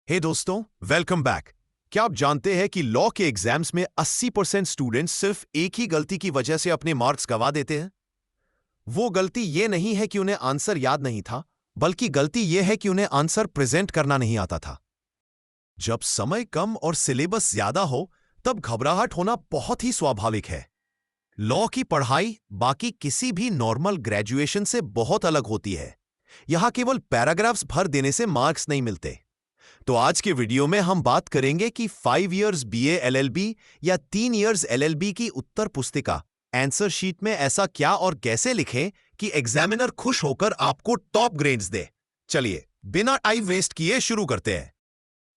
हे दोस्तों, welcome back. क्या आप जानते हैं कि लॉ के एग्जाम्स में 80% स्टूडेंट्स सिर्फ एक ही गलती की वजह से अपने मार्क्स गंवा देते हैं? वो गलती ये नहीं है कि उन्हें आंसर याद नहीं था, बल्कि गलती ये है कि उन्हें आंसर प्रेजेंट करना नहीं आता था। जब समय कम और सिलेबस ज्यादा हो, तब घबराहट होना बहुत ही स्वाभाविक है। लॉ की पढ़ाई बाकी किसी भी नॉर्मल ग्रेजुएशन से बहुत अलग होती है। यहां केवल पैराग्राफ्स भर देने से मार्क्स नहीं मिलते। तो आज के वीडियो में हम बात करेंगे कि 5 इयर्स बीए एलएलबी या 3 इयर्स एलएलबी की उत्तर पुस्तिका आंसर शीट में ऐसा क्या और कैसे लिखें कि एग्जामिनर खुश होकर आपको टॉप ग्रेड्स दे। चलिए बिना टाइम वेस्ट किए शुरू करते हैं।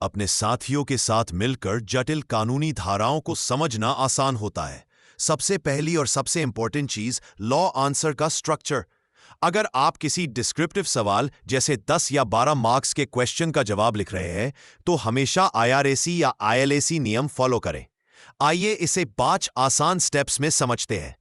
अपने साथियों के साथ मिलकर जटिल कानूनी धाराओं को समझना आसान होता है। सबसे पहली और सबसे इंपॉर्टेंट चीज लॉ आंसर का स्ट्रक्चर। अगर आप किसी डिस्क्रिप्टिव सवाल जैसे 10 या 12 मार्क्स के क्वेश्चन का जवाब लिख रहे हैं, तो हमेशा आईआरएसी या आईएलएसी नियम फॉलो करें। आइए इसे 5 आसान स्टेप्स में समझते हैं।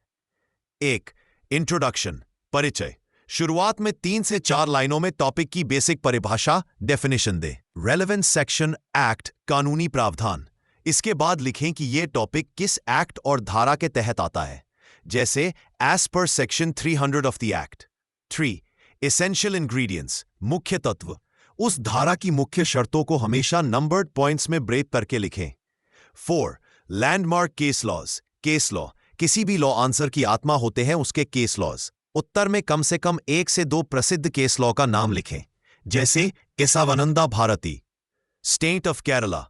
1. इंट्रोडक्शन, परिचय। शुरुआत में 3 से 4 लाइनों में टॉपिक की बेसिक परिभाषा, डेफिनेशन दें। रेलेवेंट सेक्शन, एक्ट, कानूनी प्रावधान। इसके बाद लिखें कि यह टॉपिक किस एक्ट और धारा के तहत आता है, जैसे एज पर section 300 of the act. 3. Essential ingredients, मुख्य तत्व। उस धारा की मुख्य शर्तों को हमेशा नंबर्ड पॉइंट्स में ब्रेक करके लिखें। 4. Landmark case laws, case law. किसी भी लॉ आंसर की आत्मा होते हैं उसके केस लॉज। उत्तर में कम से कम 1 से 2 प्रसिद्ध केस लॉ का नाम लिखें, जैसे Kesavananda Bharati, state of Kerala.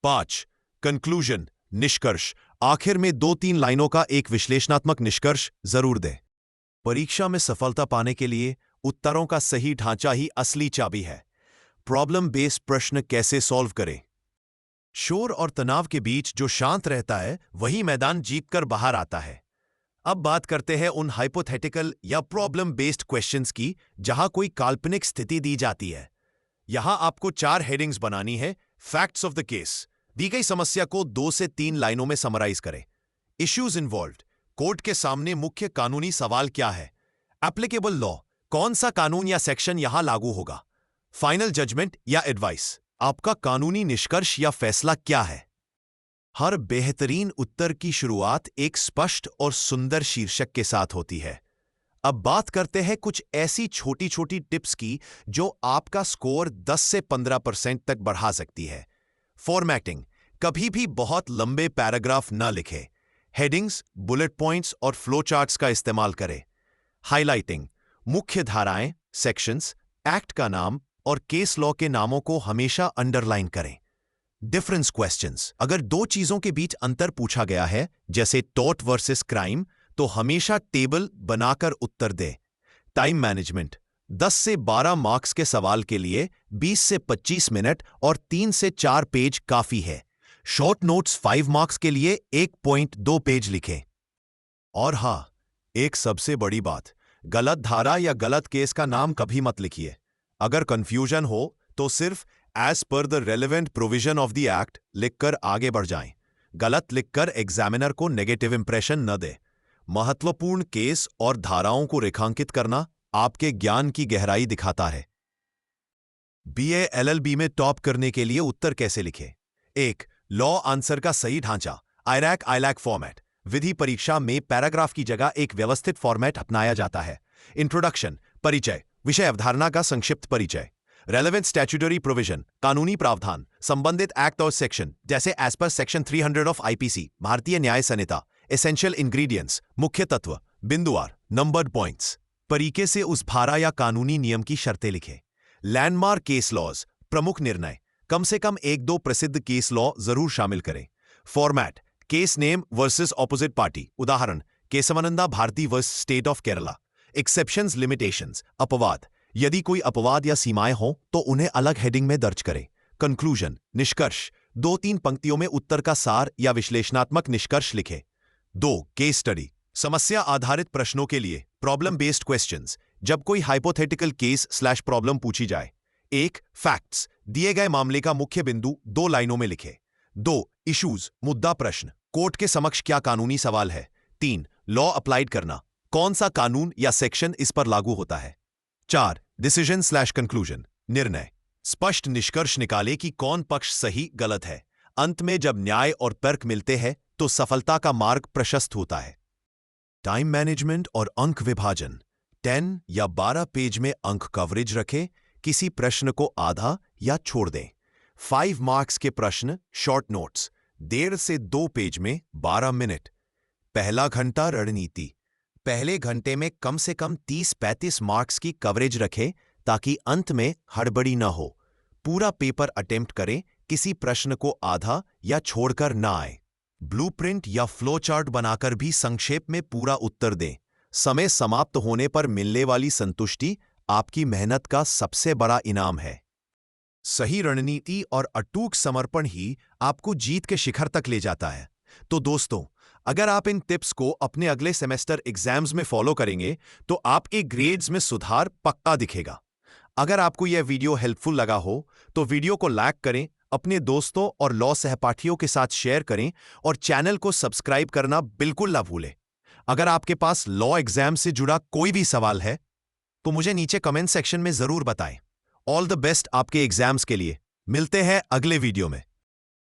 5. Conclusion, निष्कर्ष। आखिर में 2-3 लाइनों का एक विश्लेषणात्मक निष्कर्ष जरूर दें। परीक्षा में सफलता पाने के लिए उत्तरों का सही ढांचा ही असली चाबी है। प्रॉब्लम बेस्ड प्रश्न कैसे सॉल्व करें। शोर और तनाव के बीच जो शांत रहता है वही मैदान जीतकर बाहर आता है। अब बात करते हैं उन हाइपोथेटिकल या प्रॉब्लम बेस्ड क्वेश्चंस की जहां कोई काल्पनिक स्थिति दी जाती है। यहां आपको 4 हेडिंग्स बनानी है। फैक्ट्स ऑफ द केस, दी गई समस्या को 2 से 3 लाइनों में समराइज करें। इश्यूज इन्वॉल्व्ड, कोर्ट के सामने मुख्य कानूनी सवाल क्या है। एप्लीकेबल लॉ, कौन सा कानून या सेक्शन यहां लागू होगा। फाइनल जजमेंट या एडवाइस, आपका कानूनी निष्कर्ष या फैसला क्या है। हर बेहतरीन उत्तर की शुरुआत एक स्पष्ट और सुंदर शीर्षक के साथ होती है। अब बात करते हैं कुछ ऐसी छोटी छोटी टिप्स की जो आपका स्कोर 10 से 15% तक बढ़ा सकती है। फॉर्मेटिंग, कभी भी बहुत लंबे पैराग्राफ न लिखें। हेडिंग्स, बुलेट पॉइंट्स और फ्लो चार्ट्स का इस्तेमाल करें। हाइलाइटिंग, मुख्य धाराएं, सेक्शंस, एक्ट का नाम और केस लॉ के नामों को हमेशा अंडरलाइन करें। डिफरेंस क्वेश्चंस, अगर 2 चीजों के बीच अंतर पूछा गया है, जैसे टॉर्ट वर्सेस क्राइम, तो हमेशा टेबल बनाकर उत्तर दें। टाइम मैनेजमेंट, 10 से 12 मार्क्स के सवाल के लिए 20 से 25 मिनट और 3 से 4 पेज काफी है। शॉर्ट नोट्स 5 मार्क्स के लिए 1.2 पेज लिखें। और हां, एक सबसे बड़ी बात, गलत धारा या गलत केस का नाम कभी मत लिखिए। अगर कंफ्यूजन हो तो सिर्फ एज पर the relevant provision of the act लिखकर आगे बढ़ जाएं। गलत लिखकर एग्जामिनर को नेगेटिव इंप्रेशन न दे। महत्वपूर्ण केस और धाराओं को रेखांकित करना आपके ज्ञान की गहराई दिखाता है। बीए एलएलबी में टॉप करने के लिए उत्तर कैसे लिखें। 1. लॉ आंसर का सही ढांचा, आईरैक आईलैक फॉर्मेट। विधि परीक्षा में पैराग्राफ की जगह एक व्यवस्थित फॉर्मेट अपनाया जाता है। इंट्रोडक्शन, परिचय, विषय अवधारणा का संक्षिप्त परिचय। रेलेवेंट स्टैट्यूटरी प्रोविजन, कानूनी प्रावधान, संबंधित एक्ट और सेक्शन, जैसे एज पर सेक्शन 300 ऑफ आईपीसी, भारतीय न्याय संहिता। एसेंशियल इंग्रेडिएंट्स, मुख्य तत्व, बिंदुवार, नंबर्ड पॉइंट्स। तरीके से उस धारा या कानूनी नियम की शर्तें लिखें। लैंडमार्क केस लॉज, प्रमुख निर्णय, कम से कम 1-2 प्रसिद्ध केस लॉ जरूर शामिल करें। Format, case name versus opposite party, उदाहरण Kesavananda Bharati versus state of Kerala. Exceptions, limitations, अपवाद, यदि कोई अपवाद या सीमाएं हों तो उन्हें अलग हेडिंग में दर्ज करें। कंक्लूजन, निष्कर्ष, 2-3 पंक्तियों में उत्तर का सार या विश्लेषणात्मक निष्कर्ष लिखें। 2. केस स्टडी, समस्या आधारित प्रश्नों के लिए प्रॉब्लम बेस्ड क्वेश्चंस, जब कोई हाइपोथेटिकल केस स्लैश प्रॉब्लम पूछी जाए। 1. फैक्ट्स, दिए गए मामले का मुख्य बिंदु 2 लाइनों में लिखें। 2. इश्यूज, मुद्दा प्रश्न, कोर्ट के समक्ष क्या कानूनी सवाल है। 3. लॉ अप्लाइड करना, कौन सा कानून या सेक्शन इस पर लागू होता है। 4. डिसीजन स्लैश कंक्लूजन, निर्णय, स्पष्ट निष्कर्ष निकाले कि कौन पक्ष सही गलत है। अंत में जब न्याय और तर्क मिलते हैं तो सफलता का मार्ग प्रशस्त होता है। टाइम मैनेजमेंट और अंक विभाजन। 10 या 12 पेज में अंक कवरेज रखें, किसी प्रश्न को आधा या छोड़ दें। 5 मार्क्स के प्रश्न शॉर्ट नोट्स, 1.5 से 2 पेज में 12 मिनट। पहला घंटा रणनीति। पहले घंटे में कम से कम 30-35 मार्क्स की कवरेज रखें ताकि अंत में हड़बड़ी न हो। पूरा पेपर अटेम्प्ट करें, किसी प्रश्न को आधा या छोड़कर ना आए। ब्लूप्रिंट या फ्लो चार्ट बनाकर भी संक्षेप में पूरा उत्तर दें। समय समाप्त होने पर मिलने वाली संतुष्टि आपकी मेहनत का सबसे बड़ा इनाम है। सही रणनीति और अटूट समर्पण ही आपको जीत के शिखर तक ले जाता है। तो दोस्तों, अगर आप इन टिप्स को अपने अगले सेमेस्टर एग्जाम्स में फॉलो करेंगे तो आपके ग्रेड्स में सुधार पक्का दिखेगा। अगर आपको यह वीडियो हेल्पफुल लगा हो तो वीडियो को लाइक करें, अपने दोस्तों और लॉ सहपाठियों के साथ शेयर करें और चैनल को सब्सक्राइब करना बिल्कुल ना भूलें। अगर आपके पास लॉ एग्जाम से जुड़ा कोई भी सवाल है तो मुझे नीचे कमेंट सेक्शन में जरूर बताएं। ऑल द बेस्ट आपके एग्जाम्स के लिए। मिलते हैं अगले वीडियो में।